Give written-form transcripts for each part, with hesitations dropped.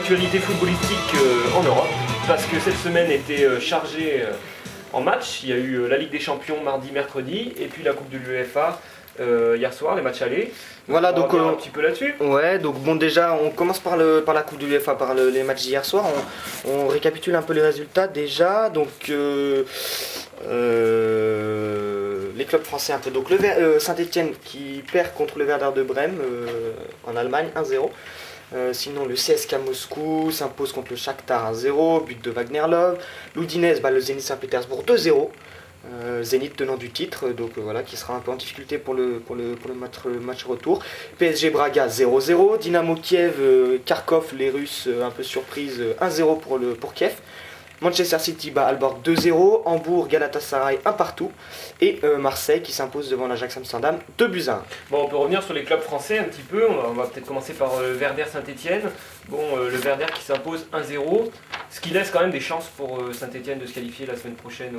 l'actualité footballistique en Europe, parce que cette semaine était chargée en match. Il y a eu la Ligue des Champions mardi, mercredi, et puis la Coupe de l'UEFA hier soir, les matchs allés. Voilà, donc un petit peu là-dessus. Ouais, donc bon, déjà on commence par la Coupe de l'UEFA, par les matchs d'hier soir. On récapitule un peu les résultats déjà. Donc les clubs français un peu. Donc Saint-Etienne qui perd contre le Werder de Brême en Allemagne 1-0. Sinon le CSKA Moscou s'impose contre le Shakhtar 1-0, but de Wagner Love. L'Udinese bat le Zénith Saint-Pétersbourg 2-0. Zénith tenant du titre, donc voilà, qui sera un peu en difficulté pour le match retour. PSG Braga 0-0, Dynamo Kiev, Kharkov, les Russes un peu surprise 1-0 pour Kiev. Manchester City bat Aalborg 2-0, Hambourg, Galatasaray 1 partout, et Marseille qui s'impose devant l'Ajax Amsterdam 2-1. Bon, on peut revenir sur les clubs français un petit peu, on va peut-être commencer par Werder Saint-Etienne. Bon, le Werder qui s'impose 1-0, ce qui laisse quand même des chances pour Saint-Etienne de se qualifier la semaine prochaine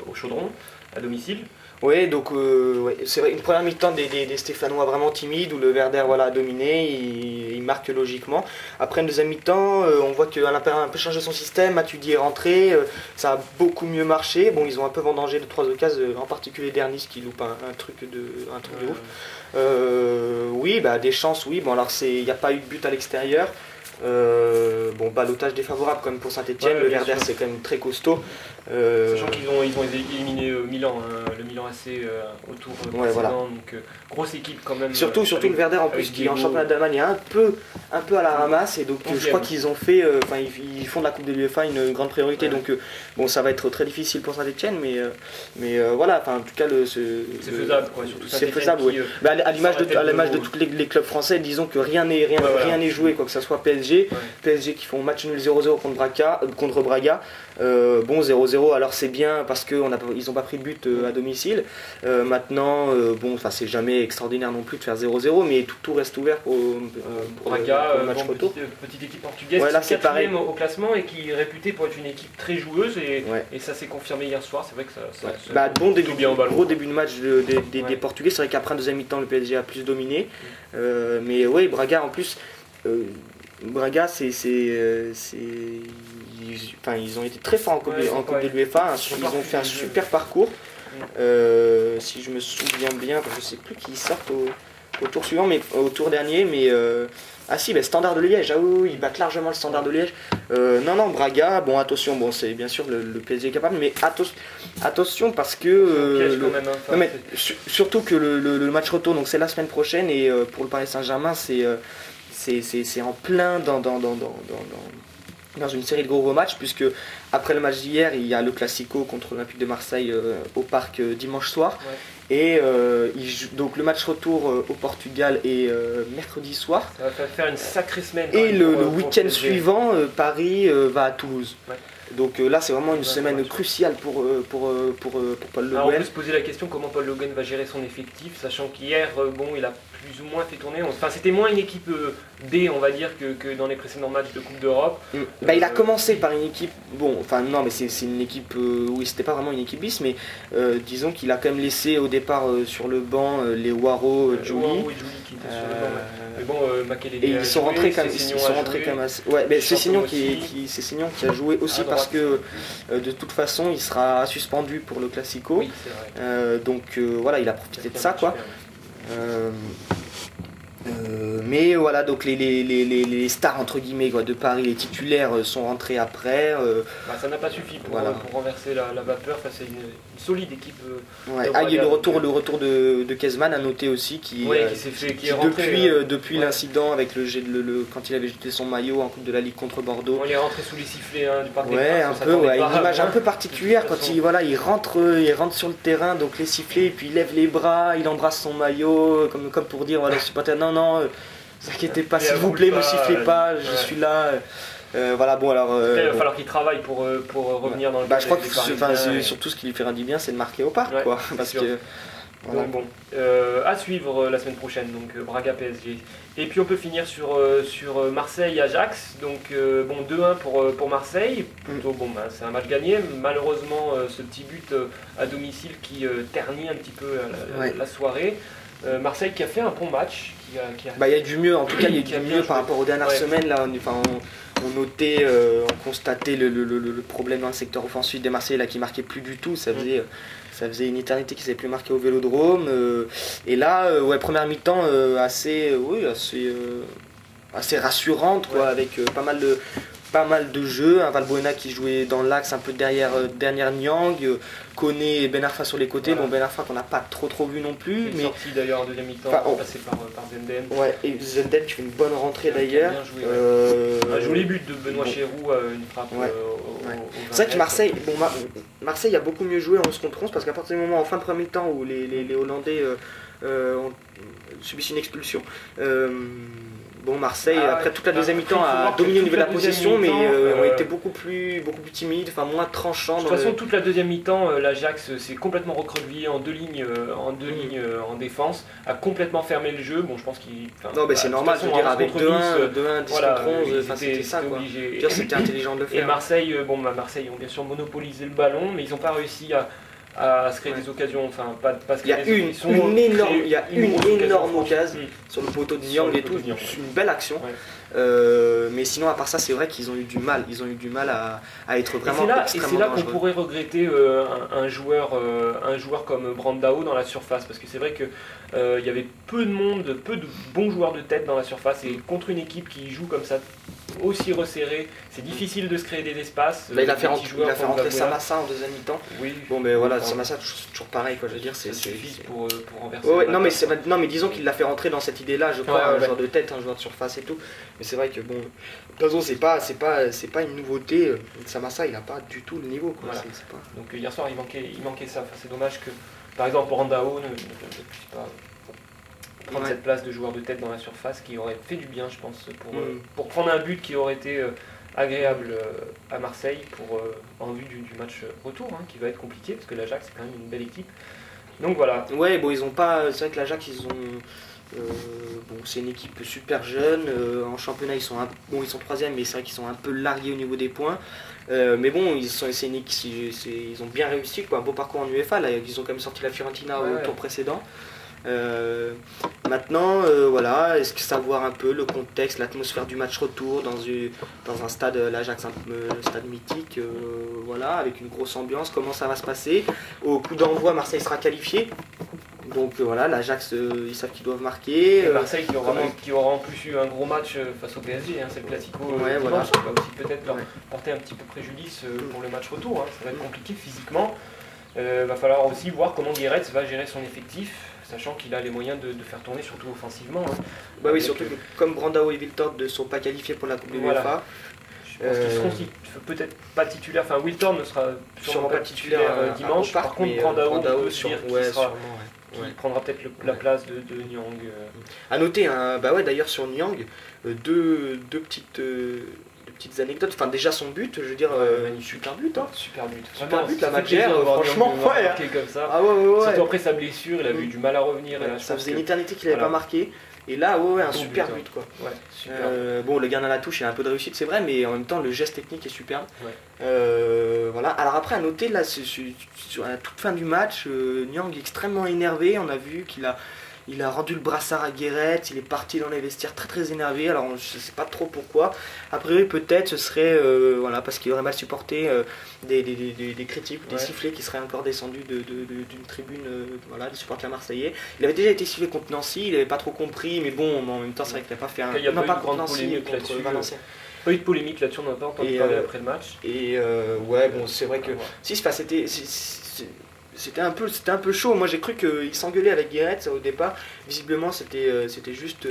au Chaudron, à domicile. Oui, donc ouais, c'est vrai, une première mi-temps des Stéphanois vraiment timides, où le Werder voilà, a dominé, il marque logiquement. Après une deuxième mi-temps, on voit que l'Impair a un peu changé son système, Matuidi est rentré, ça a beaucoup mieux marché. Bon, ils ont un peu vendangé 2-3 occasions, en particulier Dernis qui loupe un truc de ouf. Oui, bah, des chances, oui. Bon, alors il n'y a pas eu de but à l'extérieur. Bon, ballottage défavorable quand même pour Saint-Etienne, le Werder c'est quand même très costaud. Sachant qu'ils ont éliminé Milan, hein, le Milan AC au tour précédent, voilà. Donc grosse équipe quand même. Surtout le Werder en plus qui est en championnat d'Allemagne est un peu à la ramasse, et donc je crois qu'ils ont fait, ils font de la Coupe de l'UEFA une grande priorité, donc bon, ça va être très difficile pour Saint-Etienne, mais voilà, en tout cas c'est faisable, quoi, c'est faisable, oui. À l'image de tous les clubs français, disons que rien n'est joué, quoi que ce soit PSG qui font match nul 0-0 contre Braga. Bon, 0-0, alors c'est bien parce qu'ils n'ont pas pris de but à domicile. Maintenant, bon, c'est jamais extraordinaire non plus de faire 0-0, mais tout reste ouvert pour Braga, le match retour. Petite équipe portugaise, ouais, là, qui est quatrième au classement et qui est réputée pour être une équipe très joueuse, et ça s'est confirmé hier soir. C'est vrai que ça bon début, bien au ballon. Gros début de match des Portugais. C'est vrai qu'après un deuxième mi-temps, le PSG a plus dominé. Mais oui, Braga en plus. Braga, ils ont été très forts en Coupe de l'UEFA, ils ont fait un super parcours. Si je me souviens bien, je ne sais plus qui sortent au tour suivant, mais au tour dernier, mais Standard de Liège, oui, ils battent largement le Standard de Liège. Non, Braga, bon, attention, bon, c'est bien sûr le PSG est capable, mais attention parce que surtout que le match retour, donc c'est la semaine prochaine, et pour le Paris Saint-Germain, c'est en plein dans une série de gros matchs, puisque après le match d'hier, il y a le Classico contre l'Olympique de Marseille au Parc dimanche soir. Et donc le match retour au Portugal est mercredi soir. Ça va faire une sacrée semaine. Et le week-end suivant, Paris va à Toulouse. Donc là, c'est vraiment une semaine cruciale pour Paul Le Guen. Alors, on peut se poser la question comment Paul Le Guen va gérer son effectif, sachant qu'hier, bon, il a plus ou moins fait tourner. Enfin, c'était moins une équipe D, on va dire, que dans les précédents matchs de Coupe d'Europe. Il a commencé par une équipe, bon, enfin non, mais c'est une équipe, oui, c'était pas vraiment une équipe bis, mais disons qu'il a quand même laissé au départ sur le banc les Waro, Jouli. Qui étaient sur le banc, mais bon, Makelele et ils sont rentrés quand même assez. Ouais, mais c'est Signon qui a joué aussi parce que de toute façon il sera suspendu pour le Classico. Oui, c'est vrai. Donc voilà, il a profité de ça, quoi. Mais voilà, donc les stars entre guillemets de Paris, les titulaires sont rentrés après. Ça n'a pas suffi pour renverser la vapeur face à une solide équipe. Il y a le retour de Kezman à noter aussi qui est rentré depuis l'incident avec quand il avait jeté son maillot en Coupe de la Ligue contre Bordeaux. Il est rentré sous les sifflets du Parc des Princes. Une image un peu particulière quand il rentre sur le terrain, donc les sifflets, et puis il lève les bras, il embrasse son maillot comme pour dire voilà, supporter, non, ne vous inquiétez pas, s'il vous plaît, me sifflez pas, je suis là. Voilà, bon, alors. Il va falloir qu'il travaille pour revenir dans le. Je crois que surtout ce qui lui fera du bien, c'est de marquer au parc, quoi. Parce que. Voilà. Donc bon, à suivre la semaine prochaine, donc Braga PSG. Et puis on peut finir sur Marseille Ajax. Donc bon, 2-1 pour Marseille. Plutôt bon, c'est un match gagné. Malheureusement, ce petit but à domicile qui ternit un petit peu la soirée. Marseille qui a fait un bon match. Il y a du mieux, en tout cas il y a du mieux par rapport aux dernières semaines là. on constatait le problème dans le secteur offensif des Marseillais là, qui marquait plus du tout. Ça faisait une éternité qu'ils n'avaient plus marqué au Vélodrome. Et là, première mi-temps assez rassurante, quoi, avec pas mal de jeux. Un Valbuena qui jouait dans l'axe un peu derrière Niang, Koné et Ben Arfa sur les côtés. Bon, Ben Arfa qu'on n'a pas trop vu non plus. Il est sorti d'ailleurs en deuxième mi-temps, passé par Zenden. Ouais, et Zenden qui fait une bonne rentrée d'ailleurs. Bien joué, un joli but de Benoît Chéroux, une frappe c'est vrai que Marseille a beaucoup mieux joué en 11 contre 11 parce qu'à partir du moment en fin de premier temps où les Hollandais ont subi une expulsion, Marseille, après toute la deuxième mi-temps, a dominé au niveau de la possession, mais ont été beaucoup plus timides, moins tranchants. De toute façon, toute la deuxième mi-temps, l'Ajax s'est complètement recroquevillé en deux lignes en défense, a complètement fermé le jeu. Bon, je pense qu'il. Non, mais c'est normal, je veux dire, avec 2-1, 10 contre 11, c'était ça, quoi. C'était intelligent de le faire. Et Marseille, Marseille ont bien sûr monopolisé le ballon, mais ils n'ont pas réussi à se créer des occasions, enfin pas se créer il y a une énorme occasion sur le poteau de Niang et tout, une belle action. Mais sinon à part ça c'est vrai qu'ils ont eu du mal, à être vraiment extrêmement dangereux. Et c'est là qu'on pourrait regretter un joueur comme Brandao dans la surface, parce que c'est vrai que il y avait peu de bons joueurs de tête dans la surface, et contre une équipe qui joue comme ça aussi resserré, c'est difficile de se créer des espaces. Là, il a fait rentrer Samassa en deuxième mi-temps. Oui. Bon, mais voilà, Samassa toujours pareil, quoi. Je veux dire, c'est suffit pour renverser. Non, mais disons qu'il l'a fait rentrer dans cette idée-là, je crois, un joueur de tête, un joueur de surface et tout. Mais c'est vrai que bon, de toute façon, c'est pas une nouveauté. Samassa, il a pas du tout le niveau, quoi. Voilà. Donc hier soir, il manquait ça. Enfin, c'est dommage que, par exemple, Brandao ne puisse pas prendre cette place de joueur de tête dans la surface, qui aurait fait du bien, je pense, pour prendre un but qui aurait été agréable à Marseille en vue du match retour, qui va être compliqué parce que l'Ajax c'est quand même une belle équipe. Donc voilà. Ouais, bon, ils ont pas. C'est vrai que l'Ajax c'est une équipe super jeune. En championnat ils sont troisième, mais c'est vrai qu'ils sont un peu largués au niveau des points. Mais bon, ils ont bien réussi, quoi. Un beau parcours en UEFA. Là, ils ont quand même sorti la Fiorentina au tour précédent. Maintenant, est-ce que savoir un peu le contexte, l'atmosphère du match retour dans un stade, l'Ajax, le stade mythique, avec une grosse ambiance, comment ça va se passer. Au coup d'envoi, Marseille sera qualifié. Donc l'Ajax, ils savent qu'ils doivent marquer. Et Marseille qui aura en plus eu un gros match face au PSG, c'est le Classico dimanche, qui va aussi peut-être leur porter un petit peu préjudice pour le match retour. Ça va être compliqué physiquement. Va falloir aussi voir comment Guéretz va gérer son effectif, sachant qu'il a les moyens de faire tourner, surtout offensivement. Oui, surtout que comme Brandao et Wiltord ne sont pas qualifiés pour la Coupe de l'UEFA. Je pense qu'ils seront peut-être pas titulaires. Enfin, Wiltord ne sera sûrement pas titulaire dimanche. Par contre, Brandao peut se dire qu'il prendra peut-être la place de Niang. A noter, d'ailleurs sur Niang, deux petites anecdotes. Enfin, déjà son but, je veux dire, super but. Super but. Super but, la matière, franchement. Comme ça. Ouais. Surtout après sa blessure, il a eu du mal à revenir. Et là, ça faisait une éternité qu'il n'avait pas marqué. Et là, un super but, quoi. Ouais, super. Le gardien à la touche, il a un peu de réussite, c'est vrai, mais en même temps, le geste technique est superbe. Ouais. Alors après, à noter, là, sur la toute fin du match, Niang est extrêmement énervé. On a vu qu'il a rendu le brassard à Guéretz, il est parti dans les vestiaires très très énervé. Alors je sais pas trop pourquoi. A priori peut-être ce serait parce qu'il aurait mal supporté des critiques ou des sifflets qui seraient encore descendus d'une tribune des supporters marseillais. Il avait déjà été sifflé contre Nancy, il n'avait pas trop compris, mais bon en même temps c'est vrai qu'il n'a pas fait un. Il n'y a pas de grande polémique là-dessus. Pas eu de polémique là-dessus, on n'a pas entendu parler après le match. Et c'est vrai que c'était un peu chaud. Moi j'ai cru qu'il s'engueulait avec Guéretz au départ. Visiblement c'était juste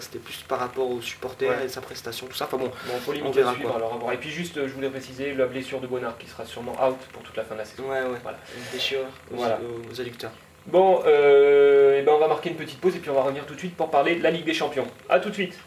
c'était plus par rapport aux supporters et sa prestation, tout ça. Enfin bon, on verra quoi. Alors, et puis juste je voulais préciser la blessure de Bonnard qui sera sûrement out pour toute la fin de la saison. Voilà. Une déchirure aux adducteurs. Bon, on va marquer une petite pause et puis on va revenir tout de suite pour parler de la Ligue des Champions. A tout de suite.